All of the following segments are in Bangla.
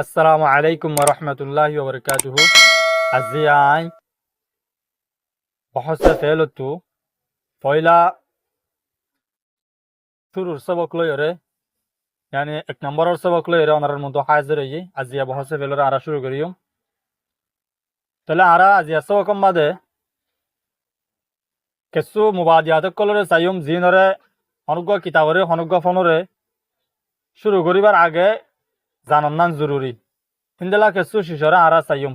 আসসালামু আলাইকুম ওয়া রাহমাতুল্লাহি ওয়া বারাকাতুহু। আজি আই বহসে ফেলতু পয়লা শুরুর সবক লইরে এক নম্বরের সবক লইরে ওনার মতো হাজির হই। আজিয়া বহসে ফেলরে আরা শুরু করিও। তাহলে আরা আজিয়া সবকম বাদে কিছু মুবাদিয়াত কলরে চাইম জিনরে অনুজ্ঞ কিতাবরে অনুজ্ঞ ফোনরে শুরু করিবার আগে জানান জরুরি। হিন্দেলা কিছু শিশরে আরা চাইম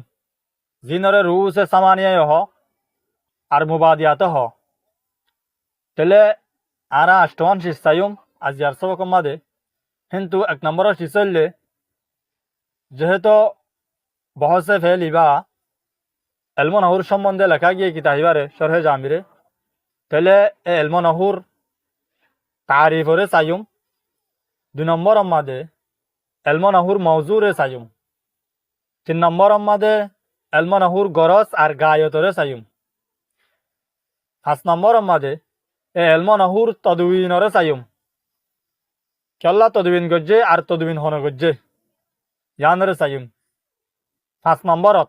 জিনরে রুসে সামানিয়ায় হ আর মুবাদিয়াত হ। তাহলে আরা আষ্টমান শিস চাইম আজিয়ার সবকম বাদে। কিন্তু এক নম্বরের শিস হইলে যেহেতু বহসে ফেলিবা এলম নাহুর সম্বন্ধে লেখা গিয়ে কিতাহিবারে শরহে জামিরে, তাহলে এলম নাহুর তারিফরে চাইম। 2 নম্বর মাদে এলম নাহুর মৌজুরে চাইম। 3 নম্বর মাদে এলম নাহুর গরজ আর গায়তরে চাইম। 5 নম্বর মাদে এলম নাহুর তদবিনরে চাইম। কেল্লা তদবিন গজ্জে আর তদবিন হন গজ্জে ইয়ানরে চাইম। 5 নম্বরত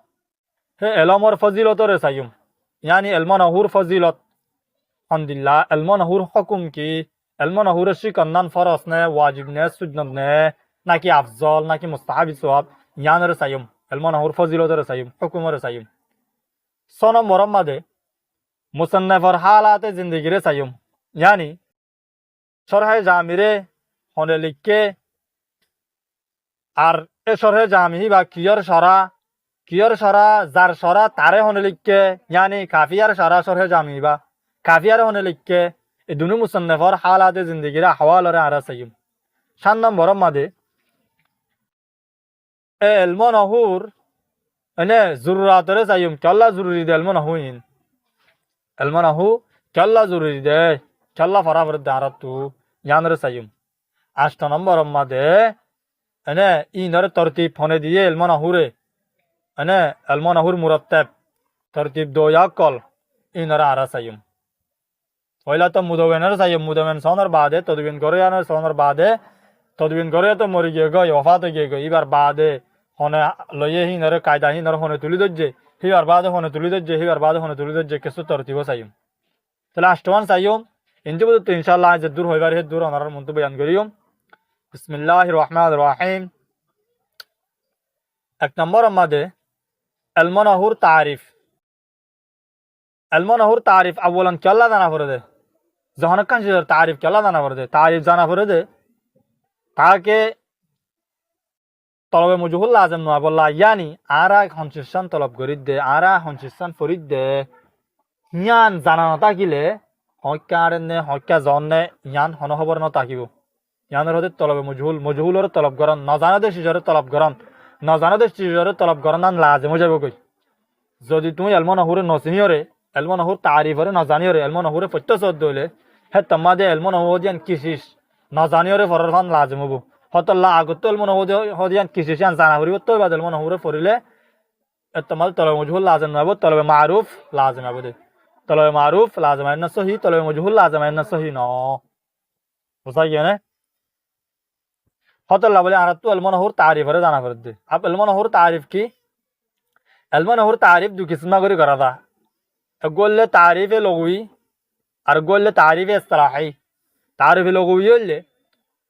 এলমর ফজিলতরে চাইম, ইয়ানি এলম নাহুর ফজিলত হন্দিল্লা এলম নাহুর হকুম কি, এলম নাহুর শিকন্নান ফরস নে ওয়াজিব নে সুন্নত নে নাকি আফজল নাকি মুস্তাহাবি সওয়াব ইয়ানরে চাইম। এলম নাহুর ফজিলতরে চাইম, হুকুমরে চাইম। 6 নম্বর মাদে মুসান্নাফর হালাতে জিন্দেগিরে চাইম, ইয়ানি শরহে জামিরে হনে লিখকে আর এ শরহে জামি বা কিয়র সরা যার সরা তারে হনে লিখকে, ইয়ানি কাফিয়ার সরা শরহে জামি বা কাফিয়ার হনে লিখকে এই দুনু মুসান্নাফর হালাতে জিন্দেগিরে হওয়ালরে আরা চাইম। 7 নম্বর মাদে এলম নাহুর এনে জরুরাতরে চাইম, কেল্লা জরুরি দে এলম নাহুইন এলম নাহু কেল্লা জরুরি দে কেল্লা ফরাফর দে আরাতু ইয়ানরে চাইম। 8 নম্বর মাদে এনে ইনরে তরতিব হনে দিয়ে এলম নাহুরে এনে এলম নাহুর মুরাত্তাব তরতিব দোয়া কল ইনরে আরা চাইম। পয়লা তো মুদওয়েনের চাইম, মুদওয়েন সনের বাদে তদবিন করে আনার সনের বাদে তদবিন করে তো মরি গিয়ে গই ওফাত গিয়ে গই এবার বাদে হনে লইয়ে হিনরে কায়দা হিনরে হনে তুলি দজ্জে হিবার বাদে হনে তুলি দজ্জে হিবার বাদে হনে তুলি দজ্জে কিছু তরতিব চাইম। তাহলে 8মান চাইম ইনতে বলতে ইনশাআল্লাহ যে দূর হইবার হে দূর ওনার মন্ত বয়ান করিম। বিসমিল্লাহির রহমানির রহিম। 1 নম্বর মাদে এলম নাহুর তারিফ। এলম নাহুর তারিফ আওয়ালান কেল্লা জানা করে দে, যখন কান তারিফ কেল্লা জানা করে দে, তারিফ জানা করে দে তাকে তলবে মুজহুল লাজম নয় বললা, ইয়ানি আরা হনসিসান তলব করি দে আরা হনসিসান ফরিদ দে ইয়ান জানা নতাকিলে হক্কারে হক্কা জনে ইয়ান হন খবর নতাকিব। ইয়ানের হতে তলবে মজহুলর তলব করন নজানাদের শিশরে তলব করন নজানাদের শিশরে তলব করন আন লাজম হয়ে যাব কই। যদি তুমি এলম নাহুরে নসিনিয়রে এলম নাহুর তারিফরে নজানিয়রে এলম নাহুরে প্রত্যসদ দইলে হে তোমাদে এলম নাহু দিয়ান কিসিস নজানিয়রে ফরফান লাজম হবো। হতল্লা আগত এলম নাহু দিয়ান কিসিস ইয়ান জানা করিব তো বাদ এলম নাহুরে ফরিলে তোমাদের তলবে মজহুল লাজম নব, তলবে মারুফ লাজম হবে দে। তলবে মারুফ লাজম আইন সহি, তলবে মজহুল লাজম আইন সহি ন বুঝা গিয়ে না। হতল্লা বলে আরা তো এলম নাহুর তারিফরে জানা করে দে। আপ এলম নাহুর তারিফ কি, এলম নাহুর তারিফ দু কিসমা করে করা দা। গোল্লে তারিফে লগুই আর গোল্লে তারিফে ইসতিলাহি। তারিফে লগুই হইলে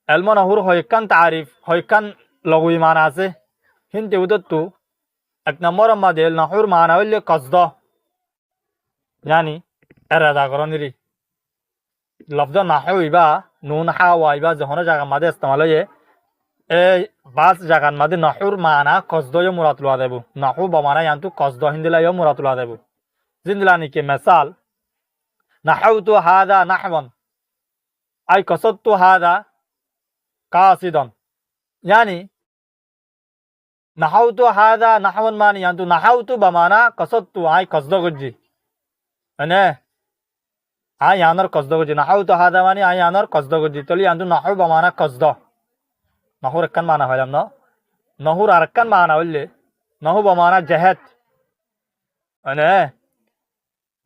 এলম নাহুর হয়কান তারিফ হয়কান লগুই মানা আছে, হিনতে উদত্তু 1 নম্বর মাদে নাহুর মানা হইলে কসদ, ইয়ানি এরাদা করনিরি লফজ নাহু ইবা নুন হাওয়া ইবা যখন জায়গা মাদে ইস্তেমাল হয়ে এই বাস জায়গার মাদে নাহুর মানা কসদ মুরাদ লওয়া দেব। নাহু বমানা ইয়ান্তু কসদ হিন্দিলা মুরাদ লওয়া দেব। জিন্দিলানি কে মিসাল নাহাউতু হাদা নাহওয়ান আই কসদতু হাদা কাসিদান, ইয়ানি নাহাউতু হাদা নাহওয়ান মানে ইয়ান্তু নাহাউতু বমানা কসদতু আই কসদ গজ্জি এনে আই ইয়ানর কসদ গজ্জি নাহাউতু হাদা মানে আই ইয়ানর কসদ গজ্জি তলি ইয়ান্তু নাহু বমানা কসদ। নাহুর একখান মানা হইলাম ন, নাহুর আর একখান মানা হইলে নাহু বমানা জেহেদ এনে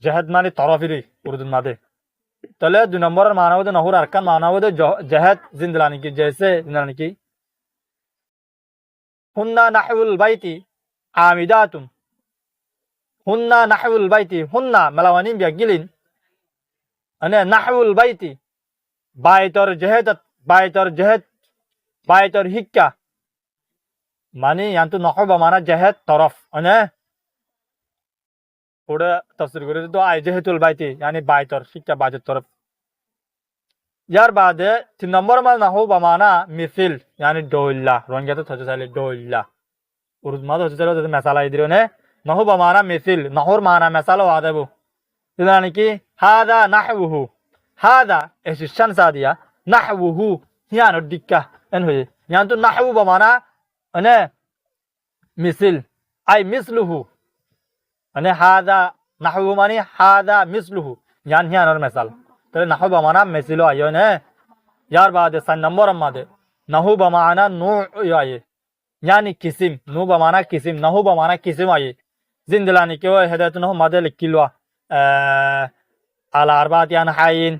জেহেদ মানে তরফিরি উর্দুর মাদে। তাহলে 2 নম্বরের মানা হতে নাহুর আরকান মানা হতে জেহেদ জিন্দিলানি কি জেসে জিন্দিলানি কি হুন্না নাহউল বাইতি আমিদাতুম হুন্না নাহউল বাইতি হুন্না মেলাওয়ানি বিয়াগিলিন মানে নাহউল বাইতি বাইতর হিক্কা মানে ইয়ান্তু নহব মানা জেহেদ তরফ মানে ওটা তফসির করে তো আই জেহেতুল বাইতি yani বাইতর শিক্ষা বাইতের তরফ ইয়ার বাদে 3 নম্বর মাল নহব মানা মিসিল yani দৌল্লা রঙ্গিয়াতে থতে চাইলে দৌল্লা উর্দু মাদ হতে চাইলে যদি মেসালা দিরো নে নহব মানা মিসিল নহর মানা মেসালা ওয়াদেবু yani কি হাদা নাহউহু হাদা এসিশান সাদিয়া নাহউহু হিয়ানো দিক্কা এন হয়ে ইয়ান্তু নাহউ মানা মানে মিসিল আই মিসলুহু মানে হাদা নাহউ মানে হাদা মিসলুহু ইয়ান হিয়ানোর মেসাল তাহলে নাহু বামানা মিসিল আইয় নে ইয়ার বাদে 4 নম্বর মাদে নাহু বামানা নু আইয়ে yani কিসিম নু বামানা কিসিম নাহু বামানা কিসিম আইয়ে জিনদিলানি কেও হেদায়েত নাহু মাদে লিখিলওয়া আলা আরবাত ইয়ান হাইন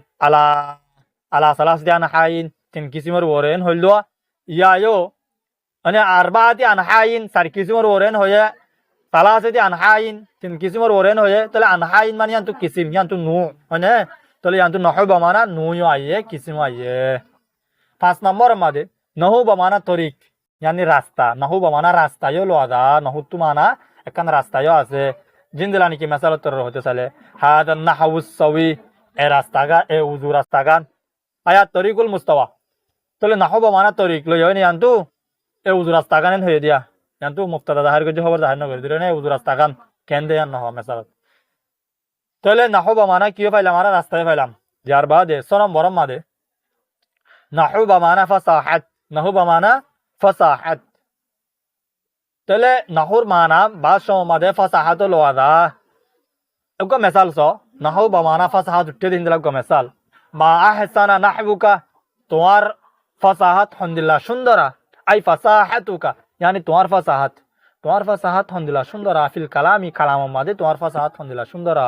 আলা সালাস ইয়ান হাইন 3 কিসিমের ওরেন হইলওয়া ইয়ায়ো মানে আরবাতি আনহাইন 4 কিসিমের ওরেন হয়ে সালাসাতি আনহাইন 3 কিসিমের ওরেন হয়ে তাহলে আনহাইন মানে ইয়ান্তু কিসিম ইয়ান্তু নু মানে তাহলে ইয়ান্তু নহু বামানা নুয়ো আইয়ে কিসিম আইয়ে 5 নম্বর মাদে নহু বামানা তরিক yani রাস্তা নহু বামানা রাস্তায়ও লওয়া নহু তু মানা একখান রাস্তায়ও আছে জিনদিলানি কি মেসালত তর হতে চাইলে হাদা নাহউস সাওয়ি এ রাস্তাগা এ উজু রাস্তাগান আয়াত তরিকুল মুস্তাওয়া তাহলে নহু বামানা তরিক লইয় নি ইয়ান্তু এ উজু রাস্তাগান হয়ে দিয়া ইয়ান্তু মুফতাদা জাহির করে খবর জাহির না করে দিলে নে উজু রাস্তাগান কেন দেয়া নহ মেসালত তাহলে নহু বামানা কি পাইলাম আমরা রাস্তায় পাইলাম যার বাদে 6 নম্বর মাদে নহু বামানা ফাসাহাত নহু বামানা ফাসাহাত তাহলে নহুর মানা বা সমাদে ফাসাহাত লওয়া এগো মেসাল স নহু বামানা ফাসাহাত উঠতে দিন দিলাম গো মেসাল মা আহসানা নাহবুকা তোমার ফাসাহাত হন্দিল্লা সুন্দরা আই ফাসাহাতুকা yani তোমার ফাসাহাত হন্দিল্লা সুন্দরা ফিল কালামি কালাম মাদে তোমার ফাসাহাত হন্দিল্লা সুন্দরা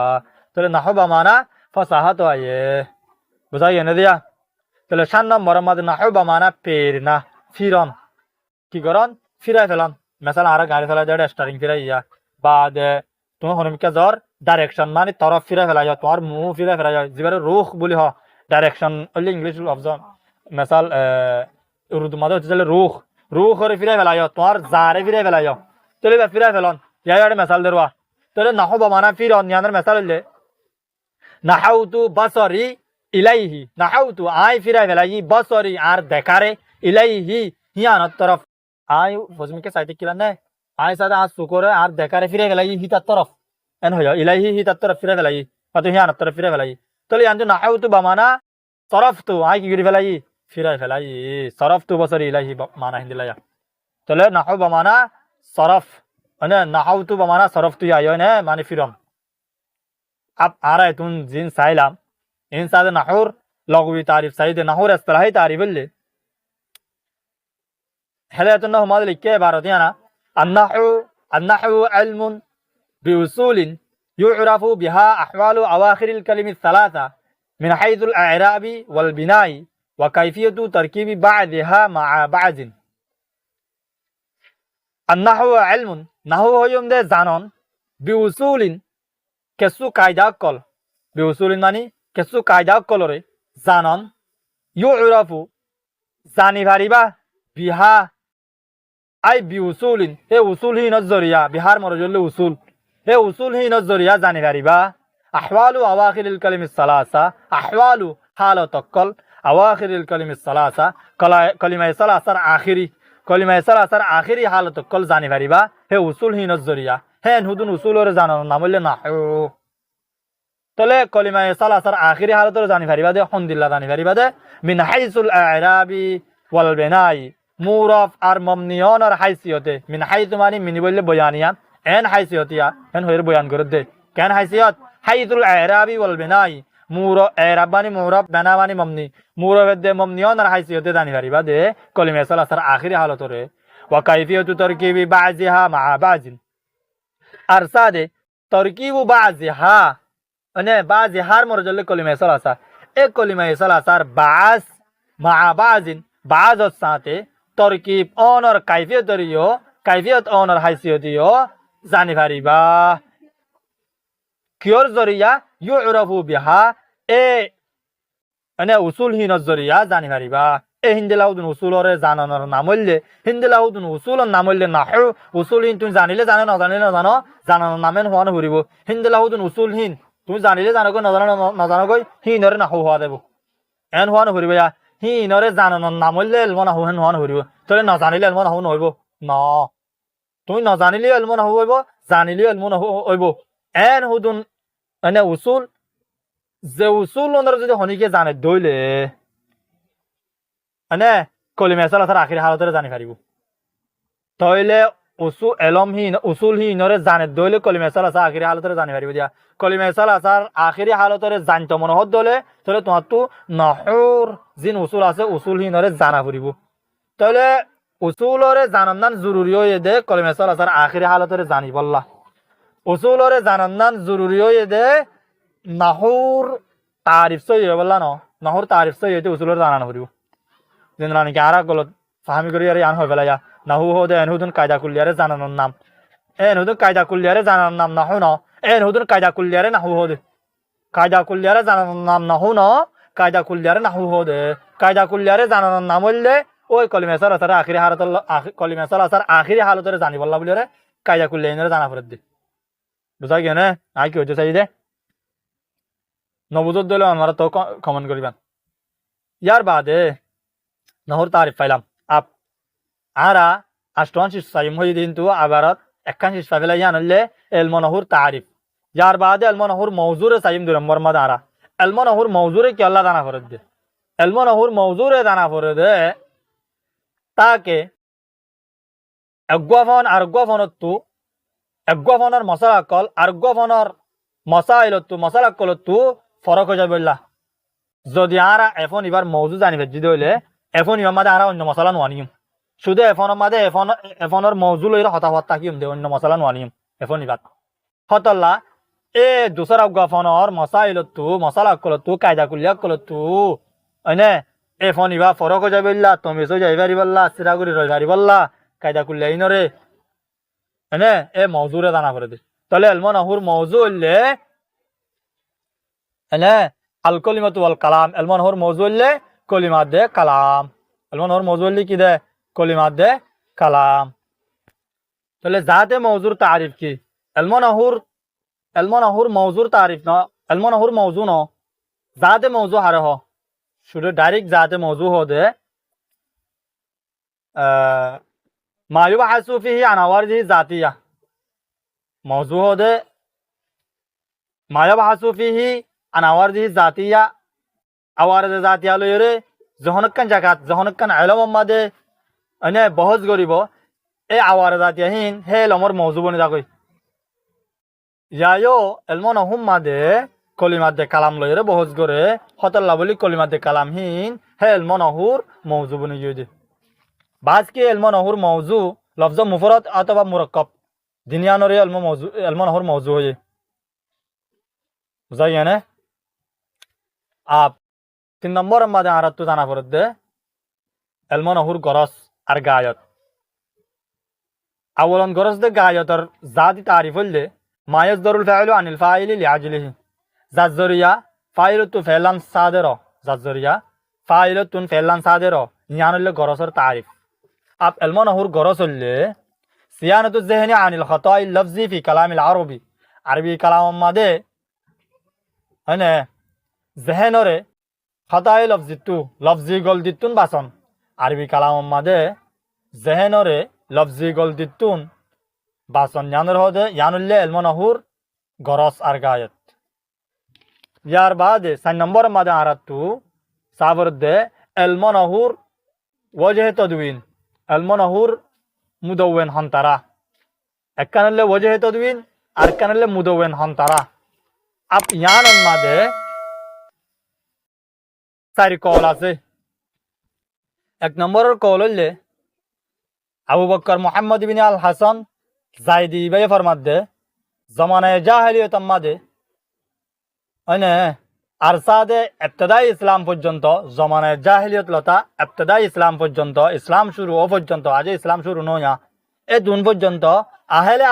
তাহলে নহু বামানা ফাসাহাত আইয়ে বুঝাই এনে দিয়া তাহলে 7 নম্বর মাদে নহু বামানা পেরনা ফিরন কি করন ফিরাই ফেলন মেসাল আর গাড়ি ফেলা যায় স্টারিং ফিরাই ইয়া বাদে তুমি হনমিকা জর ডাইরেকশন মানে তরফ ফিরাই ফেলা যায় তোমার মুহ ফিরাই ফেলা যায় যেবারে রুখ বলি হ ডাইরেকশন অলি ইংলিশ লফজ মেসাল উর্দু মাদে হচ্ছে রুখ করে ফিরাই ফেলা যায় তোমার জারে ফিরাই ফেলা যায় তাহলে ফিরাই ফেলন ইয়ার মেসাল দেরওয়া তাহলে নহু বামানা ফিরন ইয়ানের মেসাল হইলে নাহাউতু বাসরি ইলাইহি নাহাউতু আই ফিরাই ফেলাই বাসরি আর দেখারে ইলাইহি হিয়ানত তরফ আই ফজমিকে সাইতে কিলা নে আই সাদা আজ সুকরে আর দেখারে ফিরে ফেলাই হিতার তরফ এন হইয়া ইলাইহি হিতার তরফ ফিরে ফেলাই কত হিয়ানত তরফ ফিরে ফেলাই তাহলে ইয়ান্তু নাহাউতু বামানা সরফতু আই কি করে ফেলাই ফিরে ফেলাই সরফতু বাসরি ইলাইহি মানা হিন্দিলায়া তাহলে নাহু বামানা সরফ মানে নাহাউতু বামানা সরফতু আইয় নে মানে ফিরন अब आ रहा है तुम जिन साइलाम इन सादे नहूर लغوی تعریف سعید نحور اصطلاحی تعریف ले هداية النحو ماذا لكي عبارة يعني النحو علم بأصول يعرف بها أحوال أواخر الكلم الثلاثة من حيث الإعراب والبناء وكيفية تركيب بعضها مع بعض النحو علم نحو هو يوم ده زانون بأصول কেসু কায়দা কল বিউসুলিন মানে কেসু কায়দা কলরে জানন ইউরাফু জানি পারিবা বিহা আই বিউসুলিন হে উসুল হি নজরিয়া বিহার মরজলে উসুল হে উসুল হি নজরিয়া জানি পারিবা আহওয়ালু আওয়াখিরিল কালিমিস সালাসা আহওয়ালু হালাতাক্কল আওয়াখিরিল কালিমিস সালাসা কালিমায়ে সালাসার আখিরি হালাতাক্কল জানি পারিবা হে উসুল হি নজরিয়া হ্যাঁ হুদুন উসুলরে জানানো নাম হইলে নাহু তাহলে কলিমায়ে সালাসার আখিরি হালতরে জানি পারিবা দে হন্দিল্লা জানি পারিবা দে মিন হাইসুল আ'রাবি ওয়াল বিনাই মুরাফ আর মামনিয়ন আর হাইসিয়তে মিন হাইসু মানে মিনি বললে বয়ানিয়া এন হাইসিয়তিয়া এন হইর বয়ান করে দে কেন হাইসিয়ত হাইসুল আ'রাবি ওয়াল বিনাই আ'রাব মানে মুরাফ বিনা মানে মামনি মুরাফ দে মামনিয়ন আর হাইসিয়তে জানি পারিবা দে কলিমায়ে সালাসার আখিরি হালতরে ওয়া কাইফিয়াতু তারকিবি বা'যিহা মা বা'যিন আর সাদে তরকিবু বাযিহা মানে বাযিহার মরজলে কলিমায়ে সালাসা এ কলিমায়ে সালাসার বাস মা বাযিন বাযর সাথে তরকিব অনর কাইফিয়তরিও কাইফিয়ত অনর হাইসিয়তিও জানি পারিবা কিয়র জরিয়া ইউরাফু বিহা এ মানে উসুল হিনর জরিয়া জানি পারিবা এ হিন্দিলাউদুন উসুলরে জানানোর নামল্লে হিন্দিলাউদুন উসুলর নামল্লে নাহু উসুল হিন তুমি জানিলে জানো না জানিলে নাজানো জানানোর নামেন হওয়ান হরিব হিন্দিলাউদুন উসুল হিন তুমি জানিলে জানো গো নাজানো গই হিনরে নাহু হওয়া দেব এন হওয়ান হরিব ইয়া হিনরে জানানোর নামল্লে এলম নাহু হেন হওয়ান হরিব তোরে না জানিলে এলম নাহু নহইব ন তুমি নাজানিলে এলম নাহু হইব জানিলে এলম নাহু হইব এন হুদুন মানে উসুল যে উসুল ওনারা যদি হনিকে জানে দইলে মানে কলিমা সালাতের আখির হালতরে জানি পারিব তইলে উসুল হিনরে জানে দইলে কলিমা সালাতের আখির হালতরে জানি পারিব দিয়া কলিমা সালাতের আখিরি হালতরে জানতে মনে হদ দলে তাহলে তোমার তো নহর জিন উসুল আছে উসুল হিনরে জানা পড়িব তাহলে উসুলরে জানান জরুরি হয়ে দে কলিমা সালাতের আখিরি হালতরে জানি বললা উসুলরে জানান জরুরি হয়ে দে নাহুর তারিফ সই বললা ন নাহুর তারিফ সই হইতে উসুলরে জানানো পড়িব যেন নাকি আর গলত ফাহামি করি আরে আন হয়ে পেলাইয়া নাহু হদে এন হুদুন কায়দা কুলিয়ারে জানানোর নাম এন হুদুন কায়দা কুলিয়ারে জানানোর নাম নাহু ন এন হুদুন কায়দা কুলিয়ারে নাহু হদে কায়দা কুলিয়ারে জানানোর নাম নাহু ন কায়দা কুলিয়ারে নাহু হদে কায়দা কুলিয়ারে জানানোর নাম হইলে ওই কলিমা সালাতের আখিরি হালত কলিমা সালাতের আখিরি হালতরে জানি বললা বলিরে কায়দা কুলিয়ারে জানা ফেরত দি বুঝা গিয়ে না আই কি হইতে চাই দে নবুজত দিলে আমরা তো কমেন্ট করিবেন ইয়ার বাদে নহর তারিফ পাইলাম আরা আষ্টন শিশ সাইম হয়ে কিন্তু আবারত একখান শিশ পাইলে আনলে এলম নহর তারিফ ইয়ার বাদে এলম নহর মৌজুরে সাইম দুই নম্বর মাদ আরা এলম নহর মৌজুরে কি আল্লাহ দানা ফরত দে এলম নহর মৌজুরে দানা ফরে দে তাকে এগুয়াফন আর গুয়াফনতু এগুয়াফনের মশালাকল আর গুয়াফনের মশাইলতু মশালাকলতু ফরক হয়ে যাবে বললা যদি আরা এখন এবার মৌজু জানিবে যদি হইলে এখন ইমার মাঝে আরা অন্য মশলা নোয়ানিম শুধু এফনের মাঝে এফনের মৌজু লইলে হতাহত থাকিম দে অন্য মশলা নোয়ানিম এফন ইবাদ হতল্লা এ দুসরা গফনের মশাইলতু মশলা কলতু কায়দা কুলিয়া কলতু এনে এফন ইবা ফরক হয়ে যাবে তুমি যাই পারি বললা সিরাগুড়ি রই পারি বললা কায়দা কুলিয়া ইনরে এনে এ মৌজুরে দানা করে দে তাহলে এলমন আহুর মৌজু হইলে এনে আল কলিমাতু আল কালাম এলমন আহুর মৌজু হইলে কলিমাত দে কালাম এলমন আহুর মৌজু হইলে কি দে কলিমাত দে কালাম তাহলে জাতে মৌজুর তারিফ কি এলমন আহুর মৌজুর তারিফ ন এলমন আহুর মৌজু ন জাতে মৌজু হারে হ শুধু ডাইরেক্ট জাতে মৌজু হ দে মায়ুব হাসুফিহি আনাওয়ারজি জাতিয়া মৌজু হ দে মায়ুব হাসুফিহি আনাওয়ারজি জাতিয়া আওয়ারজ জাতিয়া লইরে যহনকান জাগাত যহনকান ইলম মাদে এনে বহজ করিব এই আওয়ার জাতিয়াহীন হে এলমর মৌজু বনি যাকই ইয়ায়ো এলমন আহুম মাদে কলিমাত দে কালাম লইরে বহজ করে হতল্লা বলি কলিমাত দে কালামহীন হে এলমন আহুর মৌজু বনি গিয়ে দে বাজ কি এলমন আহুর মৌজু লফজ মুফরত অথবা মুরক্কব দিনিয়ানরে এলমন আহুর মৌজু হয়ে বুঝাই না আপ 3 নম্বর মাদে আর তো জানা পড়ত দে এলমন আহুর গরস আর গায়ত আওয়ালান গরস দে গায়তর জাতি তারিফ হইলে মায়াজ দরুল ফাইলু আনিল ফাইলি লিআজলিহি জাজরিয়া ফাইলতু ফাইলান সাদের জাজরিয়া ফাইলতুন ফাইলান সাদের ইয়ানলে গরসর তারিফ আপ এলমন আহুর গরস হইলে সিয়ানাতু যিহনি আনিল খাতাই লফজি ফি কালামিল আরবি আরবি কালাম মাদে হনে জেহেনরে খাতাই লফজি গল দিতুন বাসন আরবি কালাম মাদে জেহেনরে লফজি গল দিতুন বাসন ইয়ানুর হদে ইয়ানুল্লে এলমন আহুর গরস আর গায়ত ইয়ার বাদে 4 নম্বর মাদে আরাতু সাবর দে এলমন আহুর ওয়াজহে তদউইন এলমন আহুর মুদওয়েন হন্তারা একখানলে ওয়াজহে তদউইন আর কানলে মুদওয়েন হন্তারা আপ ইয়ানন মাদে 4 কল আছে 1 নম্বরের কল হইলে আবু বকর মুহাম্মদ ইবনে আল হাসান জাইদি ভাই ফরমাত দে জমানায়ে জাহেলিয়ত মাদে মানে আরসাদে ইবতদাই ইসলাম পর্যন্ত জমানায়ে জাহেলিয়ত লতা ইবতদাই ইসলাম পর্যন্ত ইসলাম শুরু ও পর্যন্ত আজ ইসলাম শুরু নয়া এই দুন পর্যন্ত আহেলে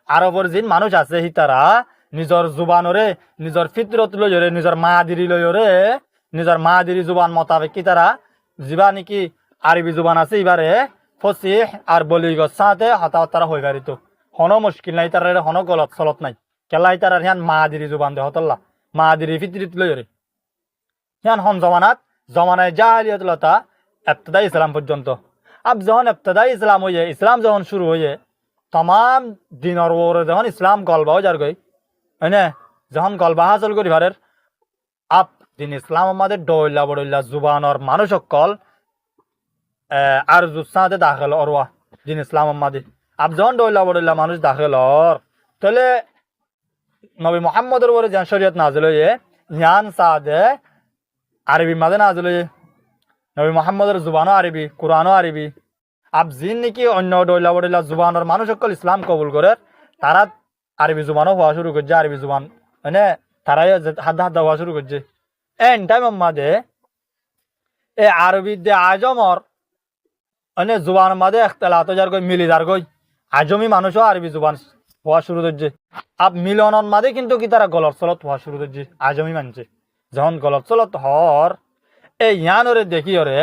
আরবের যিন মানুষ আছে হিতারা নিজর জুবানরে নিজর ফিতরত লইরে নিজর মাদিরি লইরে নিজর মাদিরি জুবান মোতাবেক কি তারা যিবা নাকি আরবি জুবান আছে এবারে ফসিহ আর বলিগত সাথে হতাহত তারা হয়ে পারিত হনো মুশকিল নাই তার হনো গলত চলত নাই কেলাই তার হিয়ান মাদিরি জুবান দে হতল্লা মাদিরি ফিতরিত লইরে হিয়ান হন জমানায় জাহিলিয়ত লতা ইবতদাই ইসলাম পর্যন্ত আব যখন ইবতদাই ইসলাম হয়ে ইসলাম যখন শুরু হয়ে तमाम দিনের ওরে যখন ইসলাম গলবাও যার গই হয়নে যখন গলবা হাসল করি ভারের আপ দিন ইসলাম আমাদের ডইলা বড়ইলা জুবানর মানুষ সকল আর জুসাতে দাখিল অরওয়া দিন ইসলাম আমাদের আপ যখন ডইলা বড়ইলা মানুষ দাখিল অর তাহলে নবী মুহাম্মদের উপরে যে শরীয়ত নাজিল হয়ে ইয়ান সাদে আরবি মাঝে নাজিল হয়ে নবী মুহাম্মদের জুবানও আরবি কোরআনও আরবি আপ জিন নাকি অন্য ডইলা বড়ইলা জুবানের মানুষ সকল ইসলাম কবুল করে তারা আরবি জুবানও হওয়া শুরু করছে আরবি জুবান মানে তারাই হাত হাত হওয়া শুরু করছে এন টাইম মাঝে এই আরবি দে আজমর মানে জুবান মাঝে এখতলাত যার গই মিলি যার গই আজমি মানুষও আরবি জুবান হওয়া শুরু করছে আপ মিলনের মাঝে কিন্তু কি তারা গলত চলত হওয়া শুরু করছে আজমি মানছে যখন গলত চলত হর এই ইয়ানরে দেখি ওরে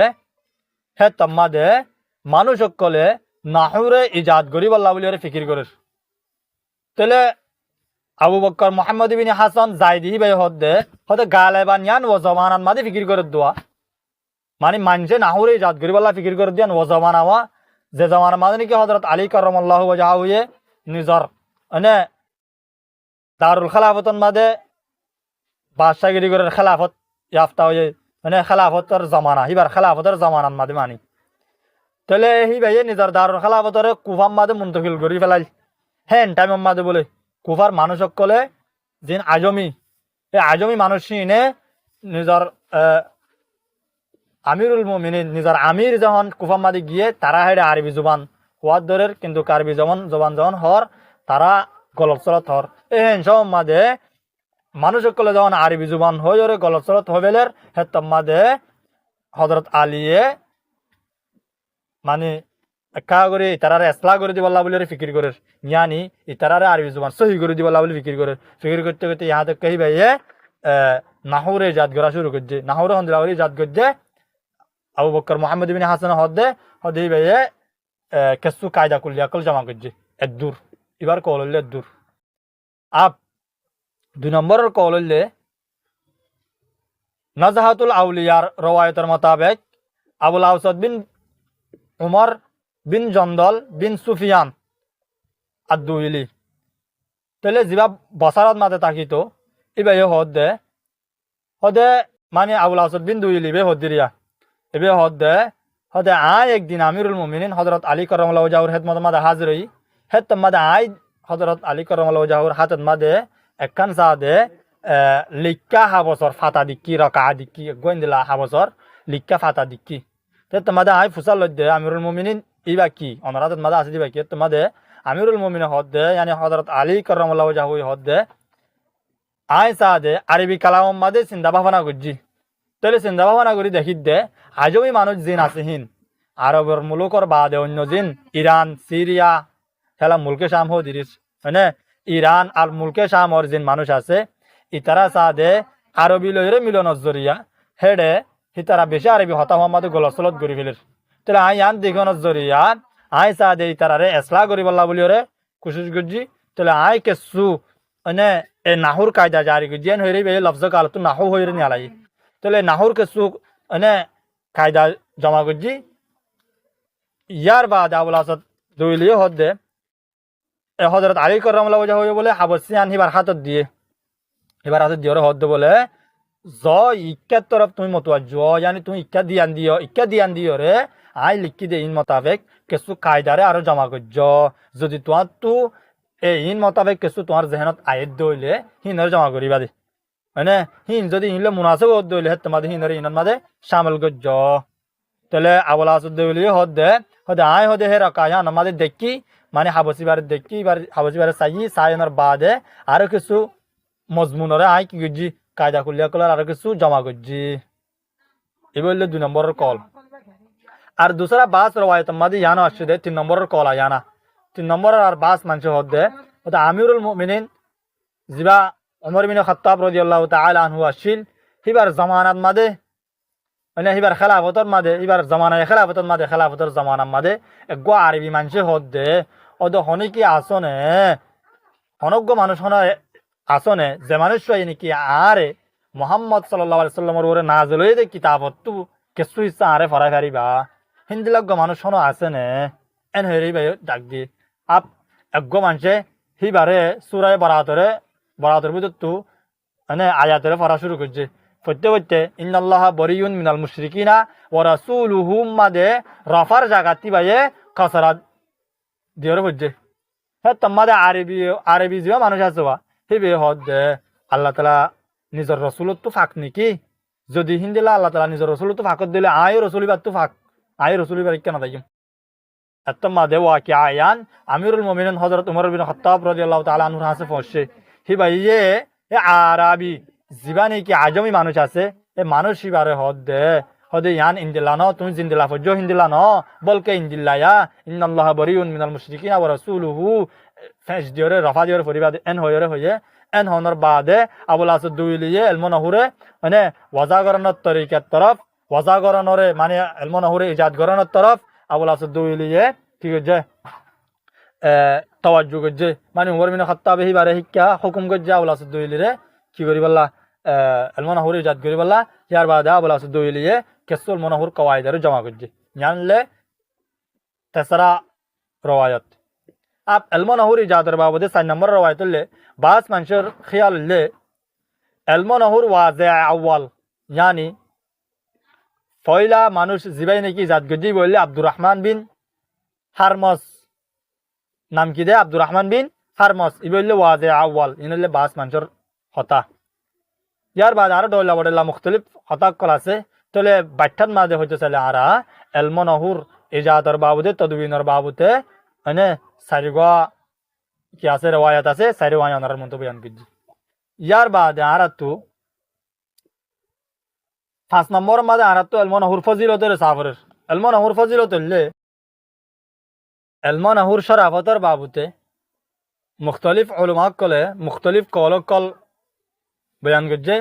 হে তম্মাদে মানুষ সকলে নাহুরে ইজাদ করি বল্লা বলি ওরে ফিকির করে তাহলে আবু বকর মোহাম্মদ বিন হাসান জাইদি ভাই হতে গালেবান ইয়ান ও জমানান মাঝে ফিকির করে দোয়া মানে মানছে নাহুরে ইজাদ করি বল্লা ফিকির করে দিয়ান ও জমানা হওয়া যে জমানার মাঝে নাকি হজরত আলী করমল্লাহ ওয়াজহা হয়ে নিজর মানে দারুল খেলাফতন মাঝে বাদশাগিরি করে খেলাফত ইয়াফতা হয়ে মানে খেলাফতর জমানা এবার খেলাফতের জমানার মাঝে মানি তাহলে হি ভাইয়ে নিজের দারুল খেলাফতরে কুফার মাঝে মুন্তকিল করি ফেলাই হ্যাঁ টাইমের মাঝে বলে কুফার মানুষ সকলে যিন আজমি এই আজমি মানুষ এনে নিজের আমিরুল মুমিনিন নিজের আমির যখন কুফার মাঝে গিয়ে তারা হেডে আরবি জুবান হওয়ার দরের কিন্তু আরবি জবান যখন হর তারা গলত চলত হর এই সব মাঝে মানুষ সকলে যখন আরবি জুবান হয়ে ওরে গলত চলত হবেলের হের মাঝে হজরত আলিয়ে মানে একা করে ইতারারে এসলা করে দিবল্লা বলে ফিকির করে ইয়ানি ইতারারে আরবি জুবান সহি করে দিবল্লা বলে ফিকির করে ফিকির করতে করতে ইহাতে কহি ভাইয়ে নাহুরে জাত করা শুরু করছে নাহুরে হন্দিলাহরি জাত করছে আবু বকর মোহাম্মদ বিন হাসান হদে ভাইয়ে কেসু কায়দা কুলিয়া কল জমা করছে এদুর এবার কল হইলে এদুর আপ 2 নম্বরের কল হইলে নাজাহাতুল আউলিয়ার রওয়ায়তের মোতাবেক আবুল আউসাদ বিন উমর বিন জন্দল বিন সুফিয়ান আদুইলি তাহলে যিবা বসারত মাঝে থাকিত এবার হদে মানে আবুল আউসাদ বিন দুইলি বে হদিরিয়া এবে হদে আয় একদিন আমিরুল মুমিনিন হজরত আলী করমুল্লাহ ওয়াজহুর হেদমত মাঝে হাজির হই হেদ মাঝে আয় হজরত আলী করমুল্লাহ ওয়াজহুর হাতের মাঝে একখান সাদে লিক্কা হাবসর ফাতা দিক্কি রকা দিক্কি গোয়েন্দিলা হাবসর লিক্কা ফাতা দিক্কি তোমাদের আই ফুসাল লদ্দে আমিরুল মুমিনিন ইবা কি অনরাত মাদা আছে দিবা কি তোমাদের আমিরুল মুমিনিন হদে yani হযরত আলী কাররামাল্লাহু ওয়াজহু হদে আই সাদে আরবি কালাম মাদে চিন্তা ভাবনা করজি তাহলে চিন্তা ভাবনা করি দেখি দে আজমি মানুষ জিন আছে হিন আরবের মুলুকর বাদে অন্য জিন ইরান সিরিয়া হেলা মুলকে শাম হো দিরিস মানে ইরান আর মুলকে শাম ওর জিন মানুষ আছে ইতারা সাদে আরবি লইরে মিলনের জরিয়া হেডে হিতারা বেশি আরবি হতা মোহাম্মদ গলসলত করি ফেলের তাহলে আই আন দিগনের জরিয়া আই সাদে ইতারারে এসলা করি বল্লা বলি ওরে কোশিশ করছি তাহলে আই কেসু মানে এ নাহুর কায়দা জারি করছি এন হইরে বে লফজ কালতো নাহু হইরে নিয়ালাই তাহলে নাহুর কেসু মানে কায়দা জমা করছি ইয়ার বাদ আবুল আসাদ দুইলিও হদে এ হযরত আলী কাররামাল্লাহু ওয়াজহু বলে হাবসিয়ান হিবার হাতত দিয়ে এবার হাতত দিয়ে হদে বলে জ ইক্কার তরফ তুমি মতোয়া জ yani তুমি ইক্কা দিয়ান দিও রে আই লিখি দে ইন মোতাবেক কিছু কায়দারে আরো জমা করছ যদি তোমার তো এই ইন মোতাবেক কিছু তোমার জেহনত আয়েদ দইলে হিনর জমা করিবা দে মানে হিন যদি ইনলে মুনাসিব দইলে তোমাদের হিনর ইনর মাঝে শামিল করছ তাহলে আবুল আসাদ দইলি হদে আই হদে হে রাকায়া আমাদের দেখি মানে হাবসিবার দেখি হাবসিবার সাইনের বাদে আরো কিছু মজমুনরে আই কি গজি কায়দা কুলিয়া কলার আরো কিছু জমা করছি এই বললে 2 নম্বরের কল আর দুসরা বাস রওয়ায়ত মাদি ইয়ানো আসছে 3 নম্বরের কল আয়ানা 3 নম্বরের আর বাস মানুষ হদ্দে ওটা আমিরুল মুমিনিন জিবা ওমর বিন খাত্তাব রাদিয়াল্লাহু তাআলা আনহু আসিল হিবার জামানাত মাদে মানে হিবার খেলাফতর মাদে হিবার জামানায় খেলাফতর মাদে খেলাফতর জামানার মাদে এক আরবি মানুষ হদ্দে ওদ হনিকি আসনে অনজ্ঞ মানুষ আসনে যে মানুষ নাকি আরে মোহাম্মদ সাল্লাল্লাহু আলাইহি সাল্লামের ওরে নাযিল হইতে কিতাবত কিছু ইচ্ছা আরে ফরাই পারিবা হিন্দিলজ্ঞ মানুষ আছে নে এন হেরি ভাই ডাক দি আপ একগো মানুষে হিবারে সুরায় বরাতর ভিতর মানে আয়াতরে পড়া শুরু করছে পড়তে পড়তে ইন্নাল্লাহা বরিউন মিনাল মুশরিকিনা ওয়া রাসূলুহু মাদে রাফার জাগাতি ভাইয়ে কাসারাত দিয়র হচ্ছে হ্যাঁ তোমাদে আরবি যে মানুষ আছে হিবে হদ আল্লাহ তাআলা নিজের রসুলত তো ফাঁক নেকি যদি হিন্দিলা আল্লাহ তাআলা নিজের রসুলত ফাঁকত দিলে আয় রসুলিবার তো ফাঁক আয় রসুলিবার কেন তাই এতমাদে ওয়াকি আয়ান আমিরুল মুমিনিন হযরত উমর বিন খাত্তাব রাদিয়াল্লাহু তাআলা আনহুর কাছে পৌঁছে হি ভাই এ আরবি জীবানি কি আজমি মানুষ আছে এ মানুষ হিবারে হদে ইয়ান ইন্দিলা ন তুমি জিন্দিলা ফজো হিন্দিলা ন বলকে ইন্দিল্লায়া ইন্নাল্লাহা বরিউন মিনাল মুশরিকিনা ওয়া রাসূলুহু ফেস দিয়রে রফা দিয়রে পরিবাদ এন হয়ে এন হনর বাদে আবুল আসদ দুইলিয়ে এলমনহুরে মানে ওয়াজাগরণের তরিকার তরফ ওয়াজাগরণরে মানে এলমনহুরে ইজাদ গরণের তরফ আবুল আসদ দুইলিয়ে ঠিক আছে তাওয়াজ্জু করছে মানে উমর বিন খাত্তাব হিবারে শিক্ষা হুকুম করছে আবুল আসদ দুইলিরে কি করি বললা এলমনহুরে ইজাদ করি বললা ইয়ার বাদে আবুল আসদ দুইলিয়ে কেসুল মনহুর কওয়াইদারে জমা করছে জানলে তেসরা রওয়ায়াত आप एलमोनहुर इजादर बाबदे 4 नंबर रवायत ले बास मंशर ख्याल ले एलमोनहुर वाज़े अव्वल यानी फैला मानुष जिबाई ने की जात गजी बोले अब्दुर्रहमान बिन हारमस नाम की दे अब्दुर्रहमान बिन हारमस इबोले वाज़े अव्वल इनले बास मंशर होता यार बाद आर डोला बडला मुख्तलिफ होता क्लासे तले बैठन मादे होते चले आरा एलमोनहुर इजादर बाबदे तदवीनर बाबते अने सारिगो কি আছে রওয়ায়াত আছে সারি ওয়ায়ানার মতো বয়ান করছি ইয়ার বাদে আরাতু 5 নম্বর মাদে আরাতু এলমনহুর ফজিলতের সাফরের এলমনহুর ফজিলতলে এলমনহুর শরাফতের বাবুতে মুখতালিফ উলামা কলে মুখতালিফ কল বয়ান করছে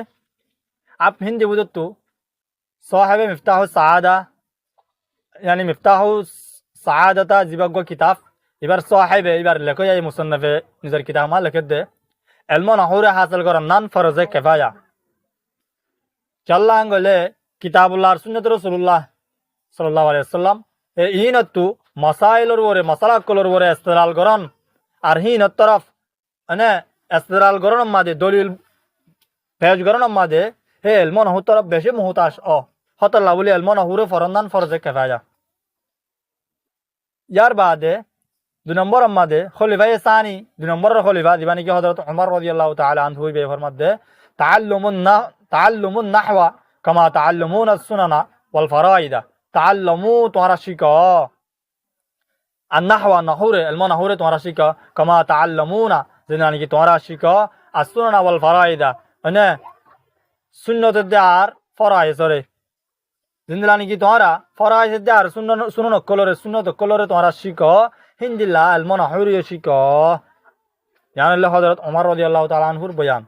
আপ হিন্দি বুঝতো সাহেবে মিফতাহু সাআদা यानी मिफ्ताहु साआदता जिबागो किताब এবার সাহেবে এবার লেখো এই মুসান্নাফে নিজের কিতাব মা লিখে দে এলমনহুরে হাসিল করার নান ফরজে কিফায়া চাল্লা আঙ্গলে কিতাবুল্লাহর সুন্নাত রাসূলুল্লাহ সাল্লাল্লাহু আলাইহি ওয়াসাল্লাম এই ইনতু মাসাইলর ওরে মাসালাকলর ওরে ইস্তেলাল করন আর হিনত তরফ মানে ইস্তেলাল করন মাদে দলিল পেশ করন মাদে হে এলমনহু তরফ বেশি মুহতাজ হতল্লা বলি এলমনহুরে ফরনান ফরজে কিফায়া ইয়ার বাদে 2 নম্বর মাদে খলিফা সানি 2 নম্বরের খলিফা দিবানি কি হযরত উমর রাদিয়াল্লাহু তাআলা আনহু বে ফরমাতে তাআল্লুমুন নাহওয়া কামা তাআল্লুমুন আস-সুনানা ওয়াল ফারাইদা তাআল্লুমু তোমরা শিখো আন-নাহওয়া নাহুরে এলমনহুরে তোমরা শিখো কামা তাআল্লুমুনা জানি কি তোমরা শিখো আস-সুনানা ওয়াল ফারাইদা মানে সুন্নাত দার ফরাইজরে জিন্দানি কি তোমরা ফরাইজ দার সুন্নাত কলরে তোমরা শিখো হিন্দিল্লা এলমনহুর শিখো জানলে হযরত ওমর রাদিয়াল্লাহু তাআলা আনহুর বয়ান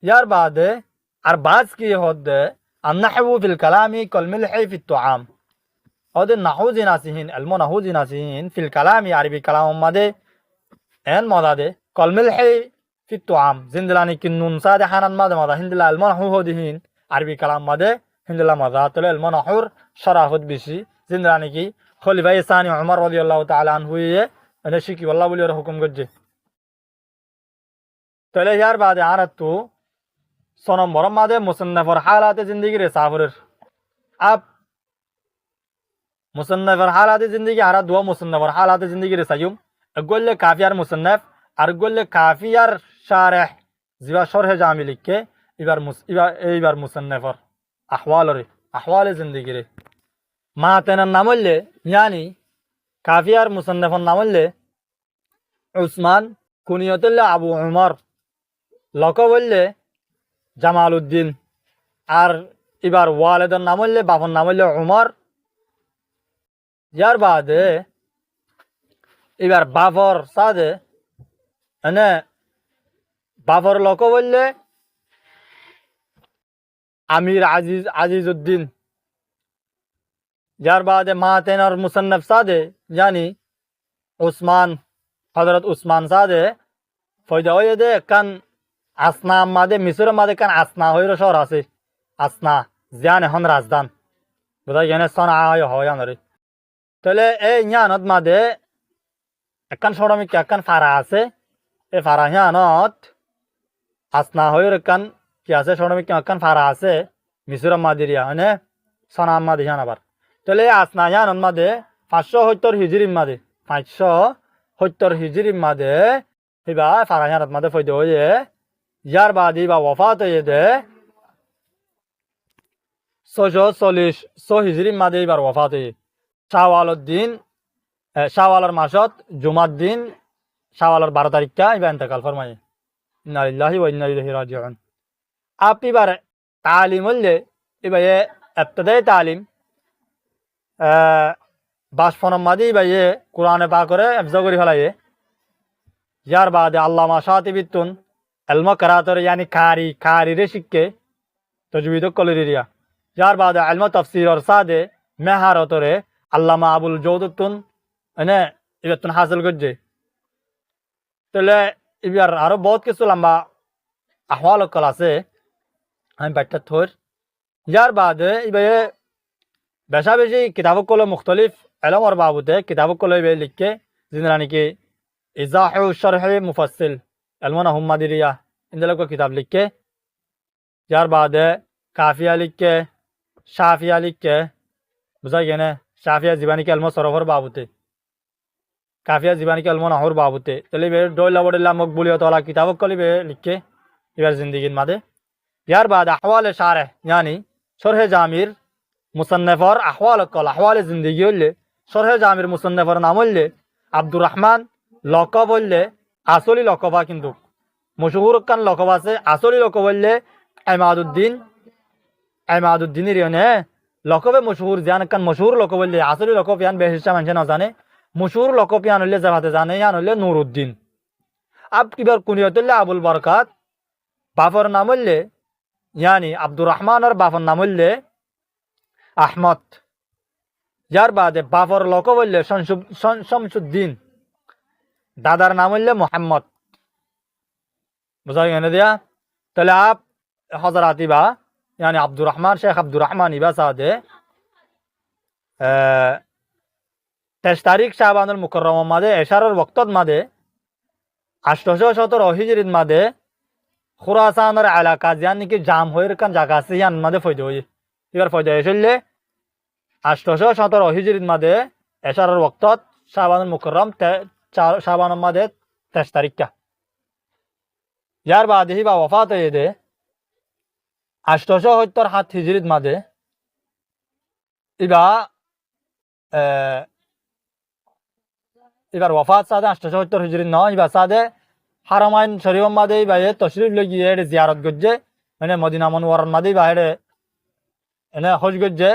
ইয়ার বাদে আর বাজ কি হদে আন-নাহউ ফিল কালামি কাল মিলহি ফিত তুআম হদে নাহউ জিনাসিহিন এলমনহু জিনাসিহিন ফিল কালামি আরবি কালাম মাদে এন মাদাদে কাল মিলহি ফিত তুআম জিন্দানি কি নুন সাদে হানান মাদে হিন্দিল্লা এলমনহু হদিহিন আরবি কালাম মাদে হিন্দিল্লা মাদা তলে এলমনহুর শরাহত বেশি জিন্দানি কি খলিফা সানি উমর রাদিয়াল্লাহু তাআলা আনহু এনে শিকি আল্লাহ বলি হুকুম করছে তাহলে ইয়ার বাদে আরাতু সনম বরম মাদে মুসান্নাফর হালাতে জিন্দেগি রে সাফরের আপ মুসান্নাফর হালাতে জিন্দেগি আরা দুয়া মুসান্নাফর হালাতে জিন্দেগি রে সাইয়ুম গল্লে কাফিয়ার মুসান্নাফ আর গল্লে কাফিয়ার শারহ জিবা শরহ জামি লিখকে এবার মুসান্নাফর আহওয়ালে জিন্দেগি রে মা তেনার নাম হইলে ইয়ানি কাফিয়ার মুসান্নাফর নাম হইলে উসমান কুনিয়তুল্লাহ আবু উমর লকব হইলে জামাল উদ্দিন আর এবার ওয়ালেদের নাম হইলে বাপর নাম হইলে উমর ইয়ার বাদে এবার বাফর সাদে এনে বাফর লোক বললে আমির আজিজউদ্দিন যার বাদে মাতেন আর মুসান্নফ সাদে জানি উসমান হযরত উসমান সাদে ফয়দা হয়ে দে কান আসনা মাদে মিসর মাদে কান আসনা হইর শহর আছে আসনা জিয়ান এখন রাজধান বোধহয় এনে সনা হয় আনরে তাহলে এই ইয়ানত মাদে একখান সরমিক একখান ফারা আছে এই ফারা ইয়ানত আসনা হইর একখান কি আছে সরমিক একখান ফারা আছে মিসর মাদিরিয়া মানে সনা মাদে ইয়ান আবার তাহলে আসনা ইয়ানত মাদে 570 হিজরির মাদে 570 হিজরির মাদে হিবা ফারা ইয়ানত মাদে ফয়দা হয়ে ইয়ার বাদি বা ওয়াফাত হয়ে দে 640 হিজরির মাদে এবার ওয়াফাত হয়ে শাওয়ালুর দিন শাওয়ালের মাসত জুমার দিন শাওয়ালের 12 তারিখটা এবার ইন্তেকাল ফরমায় ইন্না লিল্লাহি ওয়া ইন্না ইলাইহি রাজিউন আপনি এবার তালিম হলে এবার ইবতদাই তালিম বাসফনম মাদি এবার কোরআনে পাক করে হিফজ করে ফেলায় ইয়ার বাদে আল্লামা শাতিবিতুন ইলম কিরাতর यानी কারি রে শিখকে তজবিদ কলরিয়া ইয়ার বাদে ইলম তাফসীর আর সাদে মেহারতরে আল্লামা আবুল জৌদতুন এনে ইবেতুন হাসিল করছে তাহলে এবার আরো বহুত কিছু লম্বা আহওয়াল কল আছে আমি বাইটা থর ইয়ার বাদে এবার বেশা বেশি কিতাব কল মুখতলিফ ইলম আর বাবুতে কিতাব কল লিখকে জিনরা নাকি ইজাহু শরহ মুফাসসিল अलमना हुम्मादिरिया इन दिलों को किताब लिख के यार बाद काफिया लिख के शाफिया लिख के बुझाइए ना शाफिया जीवानी के अलमो सरोवर बाबूते काफिया जीवानी के अलमो नाहौर बाबूते चलिए बे डोला बड़ेला मकबूलियत वाला किताब को लिबे लिख के यार जिंदगी मादे यार बाद अहवाल शारह यानी शरह जामिर मुसन्नफ और अहवाल जिंदगी होले शरह जामिर मुसन्नफ और नाम होले अब्दुर रहमान लक़ब होले আসলি লকবা কিন্তু মশহুর কান লকব আছে আসলি লকব বললে ইমাদুদ্দিনের ইনে লকবে মশহুর জান কান মশহুর লকব বললে আসলি লকব ইয়ান বেহিসা মানুষ না জানে মশহুর লকব ইয়ান হলে জামাতে জানে ইয়ান হলে নুরউদ্দিন আব কিবার কুনিয়ত হলে আবুল বরকাত বাফর নাম হলে ইয়ানি আব্দুর রহমান আর বাফর নাম হলে আহমদ যার বাদে বাফর লকব বললে শামসুদ্দিন दादार नाम है मोहम्मद बुझा गया दिया तले आप हजरात इबा यानी अब्दुर रहमान शेख अब्दुर रहमान इबा सादे 23 तारीख शाबानुल मुकर्रम मादे एशारर वक्तत मादे 817 हिजरीत मादे खुरासानर एलाका यानी कि जाम होयर कान जागा से यान मादे फयदो होय इबार फयदो एशले 817 हिजरीत मादे एशारर वक्तत शाबानुल मुकर्रम शाबान मादे 23 तारीख का यार बाद ही बा वफात है दे 877 हिजरीत मादे इबा इबार वफात सादे 877 हिजरीत न इबा सादे हारमाइन शरीफ मादे इबा ये तशरीफ लगी है जियारत गज्जे मैंने मदीना मुनव्वरा मादे इबा है एने हज गज्जे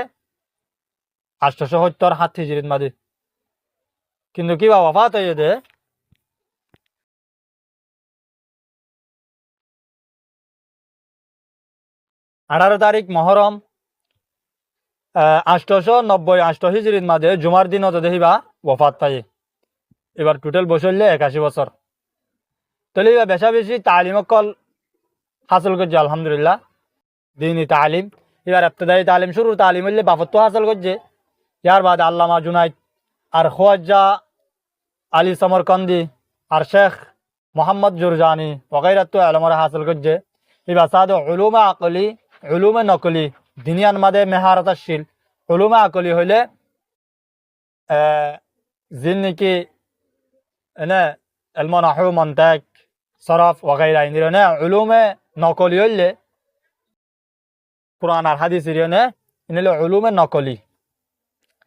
877 हिजरीत मादे কিন্তু কি বা ওয়াফাত হয়ে দে 18 তারিখ মহরম 890 হিজরিত মাঝে জুমার দিন তো দেখিবা ওয়াফাত পাই এবার টোটাল বসলে 81 বছর তাহলে বেশা বেশি তালিম কল হাসিল করছে আলহামদুলিল্লাহ দিনী তালিম এবার ইবতদায়ী তালিম শুরু তালিম হলে বাফত হাসিল করছে ইয়ার বাদ আল্লামা জুনাইদ আর খোয়াজা আলী সমরকন্দি আর শেখ মোহাম্মদ জুরজানি ওগাইরাত আলমরা হাসিল করছে এবার সাদে উলুমে আকলি উলুমে নকলি দিনিয়ান মাদে মেহারতশীল উলুমে আকলি হইলে জিন নাকি এনে ইলম নাহু মন্তাক সরফ ওগাইরা ইনদিরনে উলুমে নকলি হইলে কুরআন আর হাদিসের ইনে ইনলে উলুমে নকলি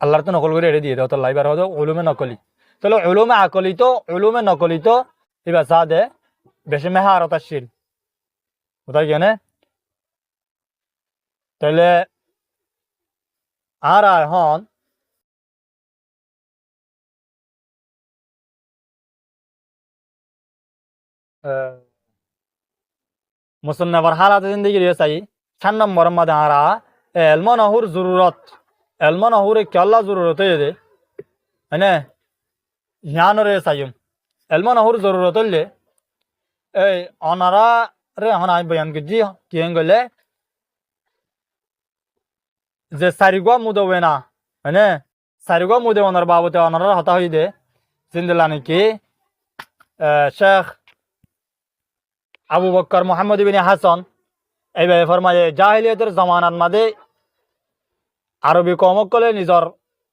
আল্লাহর তো নকল করে এড়ে দিয়ে দাও তো লাইবার হতো উলুমে নকলি তাহলে উলুমে নকলি তো এবার সাদে বেশি মেহারতশীল কোথায় গেনে তাহলে আর এখন মুসন্নফর হালাত জিন্দগি রে চাই 4 নম্বর মধ্যে আরা এলম নহর জরুরত এলম নহরে কেল্লা জরুরত দে হ্যাঁ হিয়ানরে চাইম এলম নহর জরুরত হলে এই অনারা রে এখন আমি বয়ান করছি কি গেলে যে সারিগুয়া মুদবে না হ্যাঁ সারিগুয়া মুদে ওনার বাবতে ওনারা হতা হই দে জিন্দলা নাকি শেখ আবু বক্কর মোহাম্মদ ইবিন হাসান এইভাবে ফরমায়ে জাহিলিয়তের জমানার মাঝে আরবি কমকলে নিজর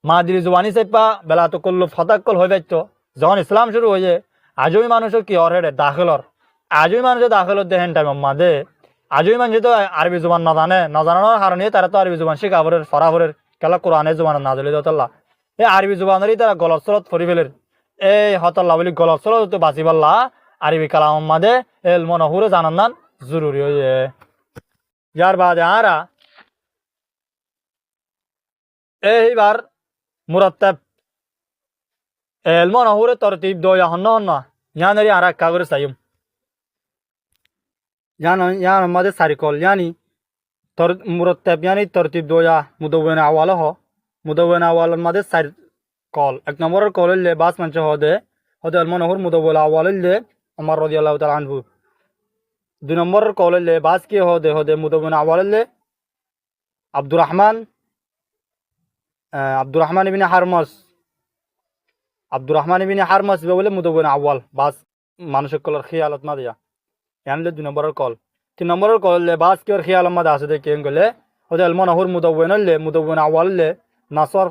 মাদিরি জুবানি চেপা বেলা তো করলো ফতাক্কল হয়ে যাইতো যখন ইসলাম শুরু হয়ে আজই মানুষও কি অর হেডে দাখিলর আজই মানুষ দাখিলত দেখেন টাইম মাঝে আজই মানুষ তো আরবি জুবান না জানে না জানানোর কারণে তারা তো আরবি জুবান শিখাবরের ফরাফরের কেলা কোরআনের জুবান না দিলে দতল্লা এই আরবি জুবানেরই তারা গলত সলত ফরি ফেলের এই হতল্লা বলি গলত সলত তো বাঁচি পাল্লা আরবি কালাম মাঝে এল মনহুরে জানান নান জরুরি হয়ে ইয়ার বাদে আরা এইবার মুরাত্তাব এল মনহুরে তরতিব দয়া হন্ন হন্ন ইয়ানারি আরা কাগরে সাইম ইয়ান মাঝে সারিকল ইয়ানি মুরাত্তাব ইয়ানি তরতিব দয়া মুদওয়ান আওয়াল হ মুদওয়ান আওয়াল মাঝে সারি কল এক নম্বরের কল হইলে বাস মানছে হদে হদে এল মনহুর মুদওয়াল আওয়াল হইলে আমার রাদিয়াল্লাহু তাআলা আনহু 2 নম্বরের কল হইলে বাস কি হদে হদে মুদওয়ান আওয়াল হইলে আব্দুর রহমান ইবিন হারমাস বলে মুদওয়ান আওয়াল বাস মানুষের কলর খেয়ালত না দিয়া ইয়ানলে 2 নম্বরের কল 3 নম্বরের কল হইলে বাস কি ওর খেয়াল মাঝে আছে দেখে গেলে হদে এল মনহুর মুদওয়ান আওয়াল হইলে নাসর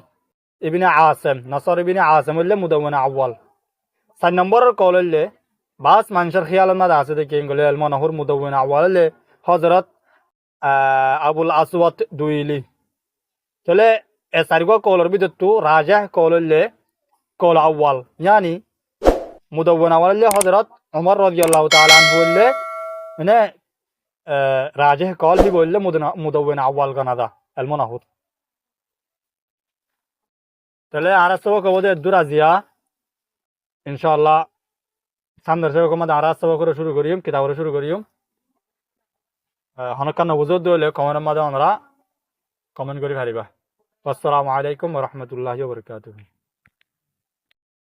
ইবিন আসম হইলে মুদওয়ান আওয়াল 4 নম্বরের কল হইলে বাস মানুষের খেয়াল মাঝে আছে দেখে গেলে এল মনহুর মুদওয়ান আওয়াল হইলে হযরত আবুল আসওয়াদ দুইলি চলে এ সারিগো কলর ভিতর তো রাজাহ কল হইলে কল আওয়াল ইয়ানি মুদওয়ান আওয়াল হইলে হযরত ওমর রাদিয়াল্লাহু তাআলা আনহু হইলে মানে রাজাহ কল হি বললে মুদওয়ান আওয়াল গানাদা এল মনহুর তাহলে আর সব কবদে দুরাজিয়া ইনশাআল্লাহ সামনের সব কমা আর সব করে শুরু করিম কিতাব শুরু করিম হনকান নবুজুদ দলে কমেন্ট মাঝে আমরা কমেন্ট করি পারিবা আসসালামু আলাইকুম ওয়া রাহমাতুল্লাহি ওয়া বারাকাতুহু